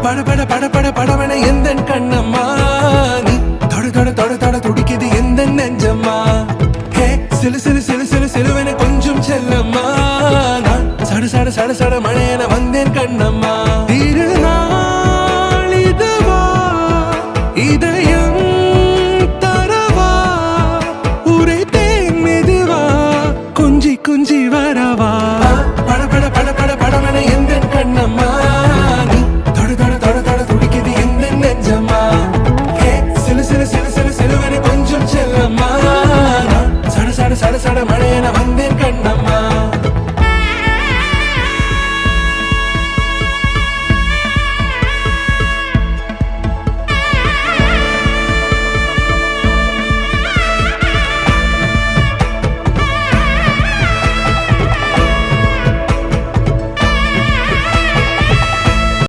பட பட பட பட படவன எந்தன் கண்ணம்மா நீ தொட தொட தொட தொட துடிக்குது எந்த நெஞ்சம்மா ஹே சிலு சிலு சிலு சிலு சிலுவன கொஞ்சம் செல்லம்மா நான் சட சட சட சட மழையன வந்தேன் கண்ணம்மா